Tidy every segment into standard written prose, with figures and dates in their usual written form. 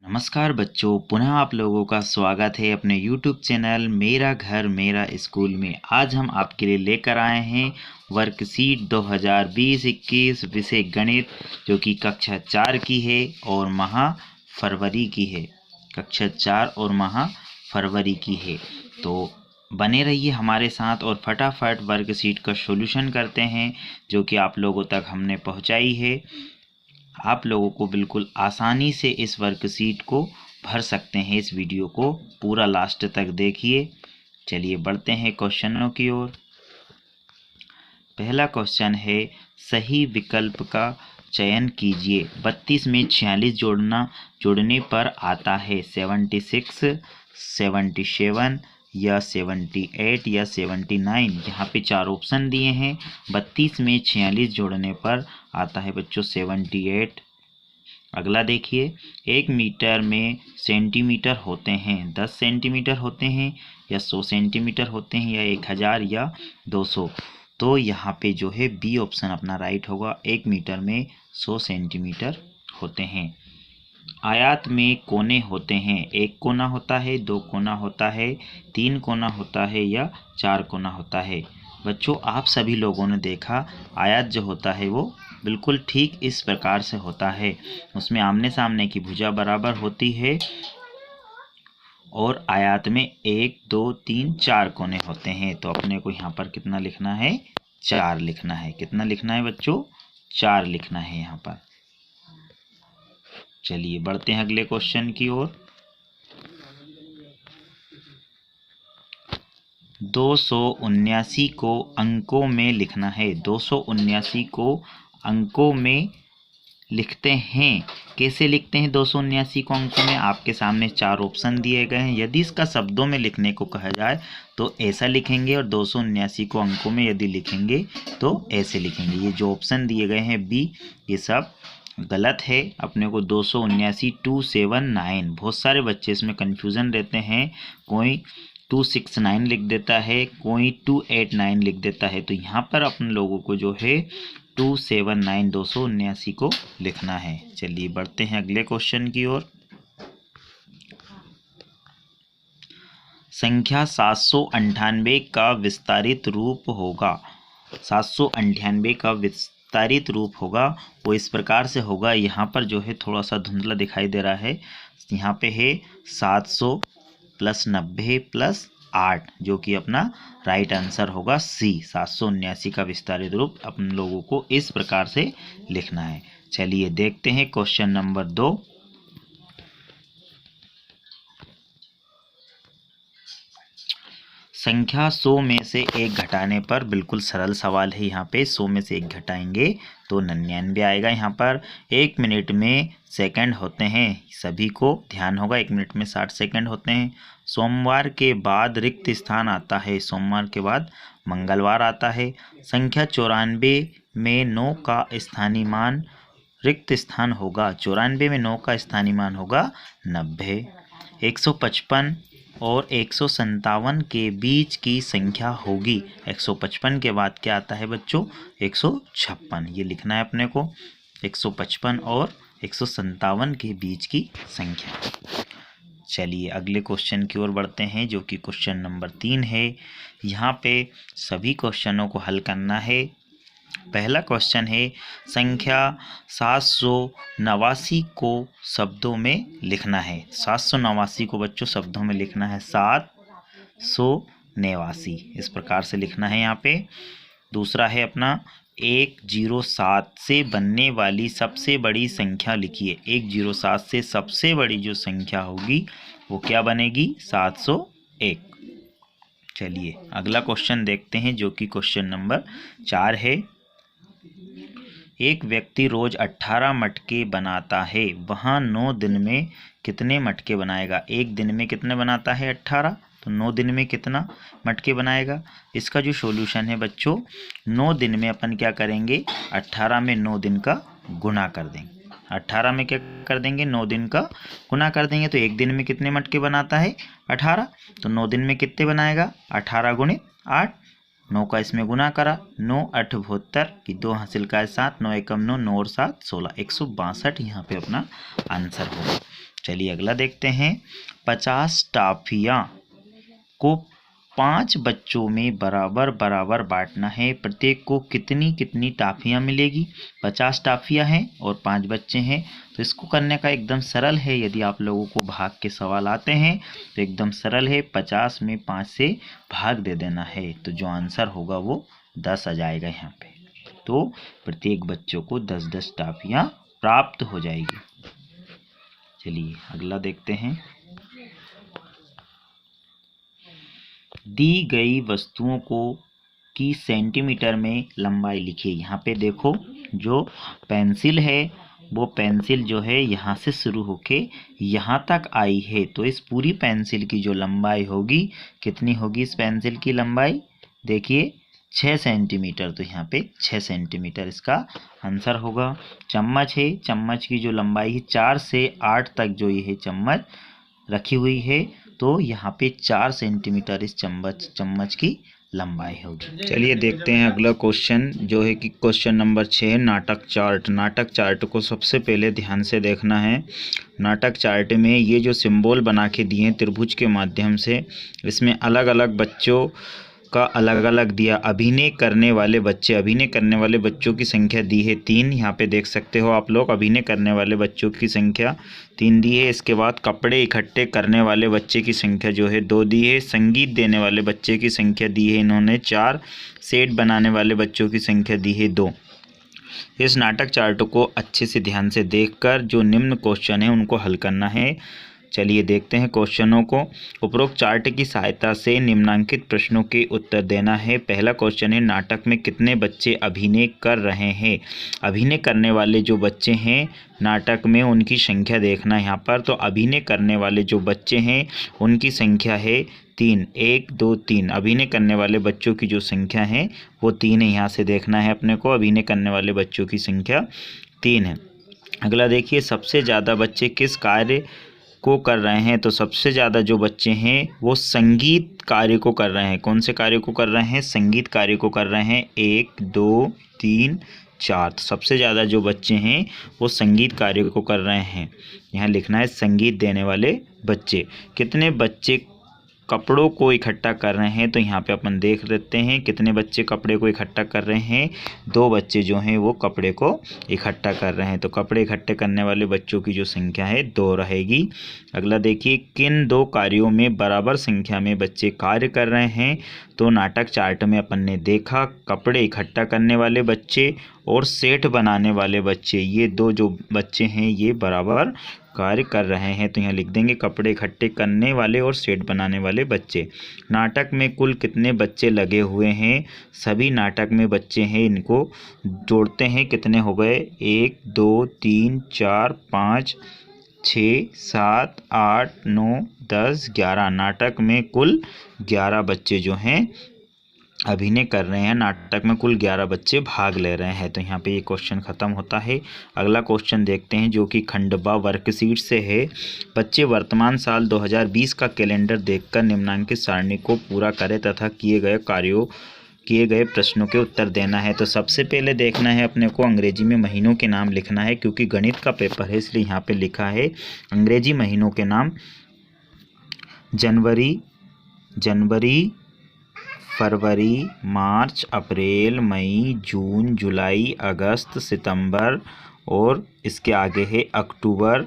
नमस्कार बच्चों, पुनः आप लोगों का स्वागत है अपने YouTube चैनल मेरा घर मेरा स्कूल में। आज हम आपके लिए लेकर आए हैं वर्कशीट 2020-21 विषय गणित, जो कि कक्षा 4 की है और माह फरवरी की है। कक्षा 4 और माह फरवरी की है। तो बने रहिए हमारे साथ और फटाफट वर्कशीट का सॉल्यूशन करते हैं, जो कि आप लोगों तक हमने पहुंचाई है। आप लोगों को बिल्कुल आसानी से इस वर्कशीट को भर सकते हैं। इस वीडियो को पूरा लास्ट तक देखिए। चलिए बढ़ते हैं क्वेश्चनों की ओर। पहला क्वेश्चन है, सही विकल्प का चयन कीजिए। 32 में 46 जोड़ने पर आता है 76, 77 या 78 या 79। यहाँ पे 4 ऑप्शन दिए हैं। 32 में 46 जोड़ने पर आता है बच्चों 78। अगला देखिए, 1 मीटर में सेंटीमीटर होते हैं। 10 सेंटीमीटर होते हैं या 100 सेंटीमीटर होते हैं या 1000 या 200। तो यहाँ पे जो है बी ऑप्शन अपना राइट होगा। 1 मीटर में 100 सेंटीमीटर होते हैं। आयत में कोने होते हैं। 1 कोना होता है, 2 कोना होता है, 3 कोना होता है या 4 कोना होता है। बच्चों, आप सभी लोगों ने देखा आयत जो होता है वो बिल्कुल ठीक इस प्रकार से होता है। उसमें आमने सामने की भुजा बराबर होती है और आयत में 1, 2, 3, 4 कोने होते हैं। तो अपने को यहाँ पर कितना लिखना है? 4 लिखना है। कितना लिखना है बच्चों? 4 लिखना है यहाँ पर। चलिए बढ़ते हैं अगले क्वेश्चन की ओर। 279 को अंकों में लिखना है। 279 को अंकों में लिखते हैं। कैसे लिखते हैं 279 को अंकों में? आपके सामने 4 ऑप्शन दिए गए हैं। यदि इसका शब्दों में लिखने को कहा जाए तो ऐसा लिखेंगे, और 279 को अंकों में यदि लिखेंगे तो ऐसे लिखेंगे। ये जो ऑप्शन दिए गए हैं बी, ये सब गलत है। अपने को 279 279। बहुत सारे बच्चे इसमें कन्फ्यूज़न रहते हैं। कोई 269 लिख देता है, कोई 289 लिख देता है। तो यहाँ पर अपन लोगों को जो है 279 279 को लिखना है। चलिए बढ़ते हैं अगले क्वेश्चन की ओर। संख्या 798 का विस्तारित रूप होगा। 798 का विस्तारित रूप होगा वो इस प्रकार से होगा। यहाँ पर जो है थोड़ा सा धुंधला दिखाई दे रहा है। यहाँ पे है 700 + 90 + 8, जो कि अपना राइट आंसर होगा सी। 779 का विस्तारित रूप अपन लोगों को इस प्रकार से लिखना है। चलिए देखते हैं क्वेश्चन नंबर 2। संख्या 100 में से 1 घटाने पर, बिल्कुल सरल सवाल है। यहाँ पे 100 में से 1 घटाएंगे तो 99 आएगा। यहाँ पर 1 मिनट में सेकंड होते हैं, सभी को ध्यान होगा। 1 मिनट में 60 सेकंड होते हैं। सोमवार के बाद रिक्त स्थान आता है। सोमवार के बाद मंगलवार आता है। संख्या 94 में 9 का स्थानीय मान रिक्त स्थान होगा। 94 में 9 का स्थानीय मान होगा 90। 155 और 157 के बीच की संख्या होगी। 155 के बाद क्या आता है बच्चों? 156। ये लिखना है अपने को। 155 और 157 के बीच की संख्या। चलिए अगले क्वेश्चन की ओर बढ़ते हैं, जो कि क्वेश्चन नंबर 3 है। यहाँ पे सभी क्वेश्चनों को हल करना है। पहला क्वेश्चन है, संख्या 789 को शब्दों में लिखना है। 789 को बच्चों शब्दों में लिखना है। 789 इस प्रकार से लिखना है यहाँ पे। दूसरा है अपना 107 से बनने वाली सबसे बड़ी संख्या लिखिए। 107 से सबसे बड़ी जो संख्या होगी वो क्या बनेगी? 701। चलिए अगला क्वेश्चन देखते हैं, जो कि क्वेश्चन नंबर 4 है। एक व्यक्ति रोज 18 मटके बनाता है, वहाँ 9 दिन में कितने मटके बनाएगा? 1 दिन में कितने बनाता है? 18। तो 9 दिन में कितना मटके बनाएगा? इसका जो सॉल्यूशन है बच्चों, 9 दिन में अपन क्या करेंगे? 18 में 9 दिन का गुना कर देंगे। 18 में क्या कर देंगे? 9 दिन का गुना कर देंगे। तो 1 दिन में कितने मटके बनाता है? 18। तो 9 दिन में कितने बनाएगा? 18 × 8। 9 का इसमें गुना करा, 9 8 72 की 2 हासिल का है 7, 9 एकम 9, 9 और 7 16, 162 यहाँ पे अपना आंसर होगा। चलिए अगला देखते हैं। 50 टॉफियाँ को 5 बच्चों में बराबर बराबर बांटना है, प्रत्येक को कितनी कितनी टॉफियाँ मिलेगी। 50 टॉफियाँ हैं और 5 बच्चे हैं, तो इसको करने का एकदम सरल है। यदि आप लोगों को भाग के सवाल आते हैं तो एकदम सरल है, 50 में 5 से भाग दे देना है, तो जो आंसर होगा वो 10 आ जाएगा यहाँ पे। तो प्रत्येक बच्चों को 10-10 टॉफियाँ प्राप्त हो जाएगी। चलिए अगला देखते हैं। दी गई वस्तुओं को की सेंटीमीटर में लंबाई लिखिए। यहाँ पे देखो, जो पेंसिल है वो पेंसिल जो है यहाँ से शुरू होके यहाँ तक आई है, तो इस पूरी पेंसिल की जो लंबाई होगी कितनी होगी। इस पेंसिल की लंबाई देखिए 6 सेंटीमीटर, तो यहाँ पे 6 सेंटीमीटर इसका आंसर होगा। चम्मच है, चम्मच की जो लंबाई है 4 से 8 तक जो ये है चम्मच रखी हुई है, तो यहाँ पे 4 सेंटीमीटर इस चम्मच की लंबाई होगी। चलिए देखते हैं अगला क्वेश्चन, जो है कि क्वेश्चन नंबर 6, नाटक चार्ट। नाटक चार्ट को सबसे पहले ध्यान से देखना है। नाटक चार्ट में ये जो सिंबल बना के दिए हैं त्रिभुज के माध्यम से, इसमें अलग अलग बच्चों का अलग अलग दिया। अभिनय करने वाले बच्चों की संख्या दी है 3, यहाँ पे देख सकते हो आप लोग। अभिनय करने वाले बच्चों की संख्या 3 दी है। इसके बाद कपड़े इकट्ठे करने वाले बच्चे की संख्या जो है 2 दी है। संगीत देने वाले बच्चे की संख्या दी है इन्होंने 4। सेट बनाने वाले बच्चों की संख्या दी है 2। इस नाटक चार्ट को अच्छे से ध्यान से देखकर जो निम्न क्वेश्चन है उनको हल करना है। चलिए देखते हैं क्वेश्चनों को। उपरोक्त चार्ट की सहायता से निम्नांकित प्रश्नों के उत्तर देना है। पहला क्वेश्चन है, नाटक में कितने बच्चे अभिनय कर रहे हैं। अभिनय करने वाले जो बच्चे हैं नाटक में, उनकी संख्या देखना है यहाँ पर। तो अभिनय करने वाले जो बच्चे हैं उनकी संख्या है 3, 1 2 3। अभिनय करने वाले बच्चों की जो संख्या है वो 3 है, यहाँ से देखना है अपने को। अभिनय करने वाले बच्चों की संख्या 3 है। अगला देखिए, सबसे ज़्यादा बच्चे किस कार्य को कर रहे हैं। तो सबसे ज़्यादा जो बच्चे हैं वो संगीत कार्य को कर रहे हैं। कौन से कार्य को कर रहे हैं? संगीत कार्य को कर रहे हैं। 1 2 3 4। तो सबसे ज़्यादा जो बच्चे हैं वो संगीत कार्य को कर रहे हैं। यहाँ लिखना है संगीत देने वाले बच्चे। कितने बच्चे कपड़ों को इकट्ठा कर रहे हैं। तो यहाँ पे अपन देख लेते हैं कितने बच्चे कपड़े को इकट्ठा कर रहे हैं। 2 बच्चे जो हैं वो कपड़े को इकट्ठा कर रहे हैं। तो कपड़े इकट्ठे करने वाले बच्चों की जो संख्या है 2 रहेगी। अगला देखिए, किन 2 कार्यों में बराबर संख्या में बच्चे कार्य कर रहे हैं। तो नाटक चार्ट में अपन ने देखा, कपड़े इकट्ठा करने वाले बच्चे और सेट बनाने वाले बच्चे, ये 2 जो बच्चे हैं ये बराबर कार्य कर रहे हैं। तो यहाँ लिख देंगे कपड़े इकट्ठे करने वाले और सेट बनाने वाले बच्चे। नाटक में कुल कितने बच्चे लगे हुए हैं। सभी नाटक में बच्चे हैं, इनको जोड़ते हैं, कितने हो गए। 1 2 3 4 5 6 7 8 9 10 11। नाटक में कुल 11 बच्चे जो हैं अभिनय कर रहे हैं। नाटक में कुल 11 बच्चे भाग ले रहे हैं। तो यहाँ पे ये क्वेश्चन ख़त्म होता है। अगला क्वेश्चन देखते हैं जो कि खंडवा वर्कशीट से है। बच्चे वर्तमान साल 2020 का कैलेंडर देखकर निम्नांकित सारणी को पूरा करें तथा किए गए प्रश्नों के उत्तर देना है। तो सबसे पहले देखना है अपने को अंग्रेजी में महीनों के नाम लिखना है, क्योंकि गणित का पेपर है इसलिए यहाँ पे लिखा है अंग्रेजी महीनों के नाम। जनवरी फरवरी, मार्च, अप्रैल, मई, जून, जुलाई, अगस्त, सितंबर और इसके आगे है अक्टूबर,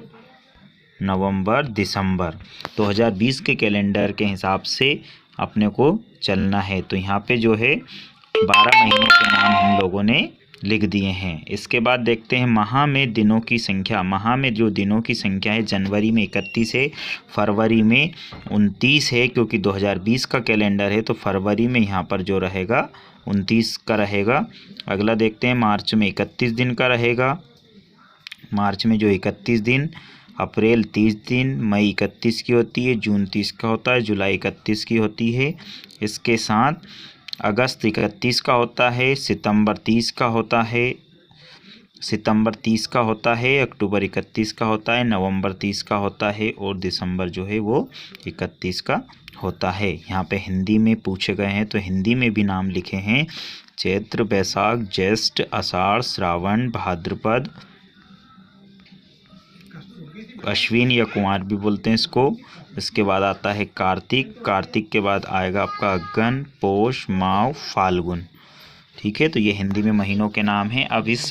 नवंबर, दिसंबर। 2020 के कैलेंडर के हिसाब से अपने को चलना है। तो यहाँ पे जो है 12 महीनों के नाम हम लोगों ने लिख दिए हैं। इसके बाद देखते हैं माह में दिनों की संख्या। माह में जो दिनों की संख्या है, जनवरी में 31 है, फरवरी में 29 है, क्योंकि 2020 का कैलेंडर है तो फरवरी में यहाँ पर जो रहेगा 29 का रहेगा। अगला देखते हैं मार्च में 31 दिन का रहेगा। मार्च में जो 31 दिन, अप्रैल 30 दिन, मई 31 की होती है, जून 30 का होता है, जुलाई 31 की होती है। इसके साथ अगस्त 31 का होता है, सितंबर 30 का होता है, अक्टूबर 31 का होता है, नवंबर 30 का होता है और दिसंबर जो है वो 31 का होता है। यहाँ पे हिंदी में पूछे गए हैं तो हिंदी में भी नाम लिखे हैं। चैत्र, बैसाख, ज्येष्ठ, आषाढ़, श्रावण, भाद्रपद, अश्विन या कुमार भी बोलते हैं इसको। इसके बाद आता है कार्तिक, कार्तिक के बाद आएगा आपका अगन, पोष, माघ, फाल्गुन। ठीक है, तो ये हिंदी में महीनों के नाम हैं। अब इस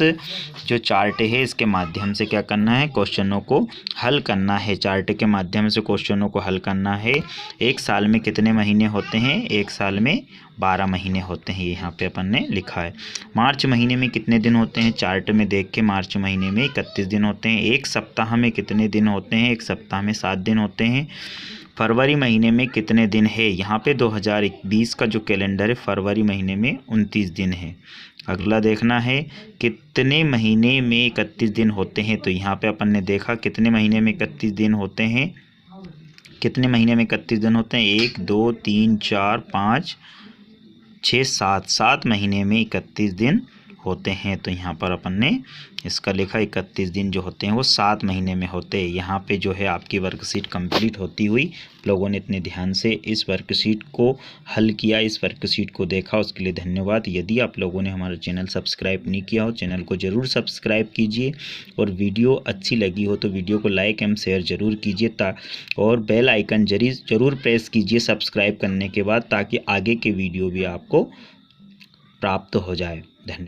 जो चार्ट है इसके माध्यम से क्या करना है, क्वेश्चनों को हल करना है। चार्ट के माध्यम से क्वेश्चनों को हल करना है। एक साल में कितने महीने होते हैं, एक साल में 12 महीने होते हैं, ये यहाँ पे अपन ने लिखा है। मार्च महीने में कितने दिन होते हैं, चार्ट में देख के मार्च महीने में 31 दिन होते हैं। एक सप्ताह में कितने दिन होते हैं, एक सप्ताह में 7 दिन होते हैं। फरवरी महीने में कितने दिन है, यहाँ पे 2020 का जो कैलेंडर है फरवरी महीने में 29 दिन है। अगला देखना है कितने महीने में 31 दिन होते हैं, तो यहाँ पे अपन ने देखा कितने महीने में 31 दिन होते हैं, कितने महीने में 31 दिन होते हैं, 1 2 3 4 5 6 7, 7 महीने में 31 दिन होते हैं। तो यहाँ पर अपन ने इसका लिखा 31 दिन जो होते हैं वो 7 महीने में होते हैं। यहाँ पे जो है आपकी वर्कशीट कंप्लीट होती हुई, लोगों ने इतने ध्यान से इस वर्कशीट को हल किया, इस वर्कशीट को देखा, उसके लिए धन्यवाद। यदि आप लोगों ने हमारा चैनल सब्सक्राइब नहीं किया हो, चैनल को ज़रूर सब्सक्राइब कीजिए, और वीडियो अच्छी लगी हो तो वीडियो को लाइक एंड शेयर ज़रूर कीजिए, और बेल आइकन ज़रूर प्रेस कीजिए सब्सक्राइब करने के बाद, ताकि आगे के वीडियो भी आपको प्राप्त हो जाए। धन्यवाद।